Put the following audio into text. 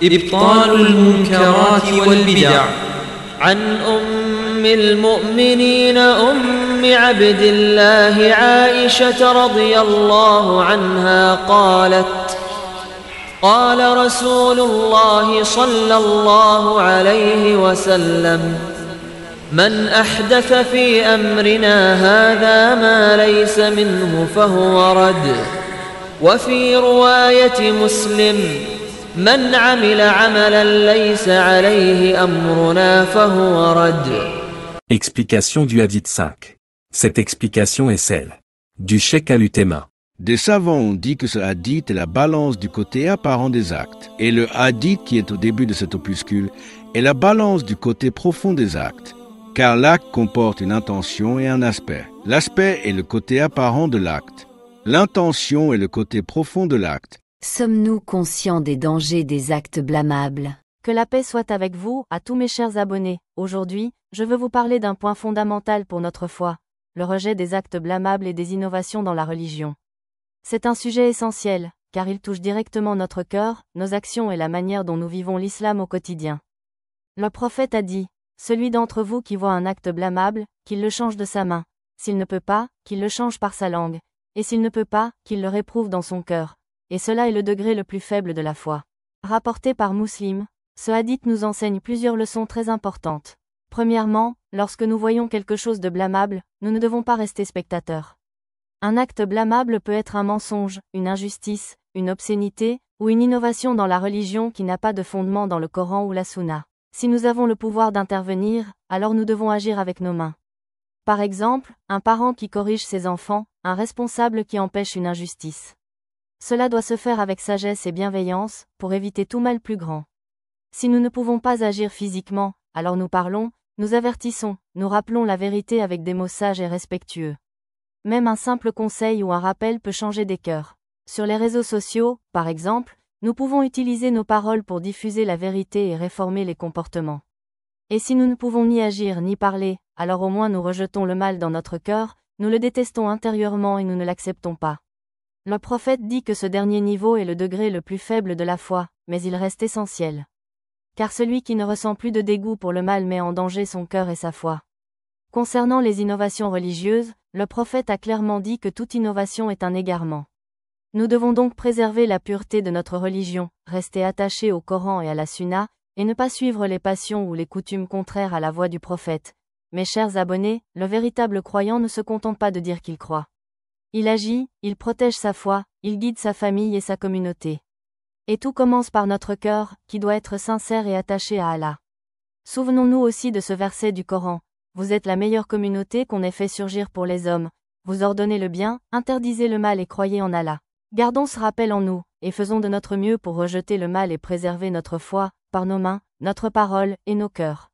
إبطال المنكرات والبدع. عن أم المؤمنين أم عبد الله عائشة رضي الله عنها قالت: قال رسول الله صلى الله عليه وسلم: من أحدث في أمرنا هذا ما ليس منه فهو رد. وفي رواية مسلم: من عمل عملا ليس عليه أمرنا فهو رد. Explication du hadith 5. Cette explication est celle du Cheikh Al-Utema. Des savants ont dit que ce hadith est la balance du côté apparent des actes, et le hadith qui est au début de cet opuscule est la balance du côté profond des actes, car l'acte comporte une intention et un aspect. L'aspect est le côté apparent de l'acte. L'intention est le côté profond de l'acte. Sommes-nous conscients des dangers des actes blâmables? Que la paix soit avec vous, à tous mes chers abonnés. Aujourd'hui, je veux vous parler d'un point fondamental pour notre foi, le rejet des actes blâmables et des innovations dans la religion. C'est un sujet essentiel, car il touche directement notre cœur, nos actions et la manière dont nous vivons l'islam au quotidien. Le prophète a dit: celui d'entre vous qui voit un acte blâmable, qu'il le change de sa main. S'il ne peut pas, qu'il le change par sa langue. Et s'il ne peut pas, qu'il le réprouve dans son cœur. Et cela est le degré le plus faible de la foi. Rapporté par Muslim, ce hadith nous enseigne plusieurs leçons très importantes. Premièrement, lorsque nous voyons quelque chose de blâmable, nous ne devons pas rester spectateurs. Un acte blâmable peut être un mensonge, une injustice, une obscénité, ou une innovation dans la religion qui n'a pas de fondement dans le Coran ou la Sunna. Si nous avons le pouvoir d'intervenir, alors nous devons agir avec nos mains. Par exemple, un parent qui corrige ses enfants, un responsable qui empêche une injustice. Cela doit se faire avec sagesse et bienveillance, pour éviter tout mal plus grand. Si nous ne pouvons pas agir physiquement, alors nous parlons, nous avertissons, nous rappelons la vérité avec des mots sages et respectueux. Même un simple conseil ou un rappel peut changer des cœurs. Sur les réseaux sociaux, par exemple, nous pouvons utiliser nos paroles pour diffuser la vérité et réformer les comportements. Et si nous ne pouvons ni agir ni parler, alors au moins nous rejetons le mal dans notre cœur, nous le détestons intérieurement et nous ne l'acceptons pas. Le prophète dit que ce dernier niveau est le degré le plus faible de la foi, mais il reste essentiel. Car celui qui ne ressent plus de dégoût pour le mal met en danger son cœur et sa foi. Concernant les innovations religieuses, le prophète a clairement dit que toute innovation est un égarement. Nous devons donc préserver la pureté de notre religion, rester attachés au Coran et à la Sunna, et ne pas suivre les passions ou les coutumes contraires à la voie du prophète. Mes chers abonnés, le véritable croyant ne se contente pas de dire qu'il croit. Il agit, il protège sa foi, il guide sa famille et sa communauté. Et tout commence par notre cœur, qui doit être sincère et attaché à Allah. Souvenons-nous aussi de ce verset du Coran: vous êtes la meilleure communauté qu'on ait fait surgir pour les hommes. Vous ordonnez le bien, interdisez le mal et croyez en Allah. Gardons ce rappel en nous, et faisons de notre mieux pour rejeter le mal et préserver notre foi, par nos mains, notre parole et nos cœurs.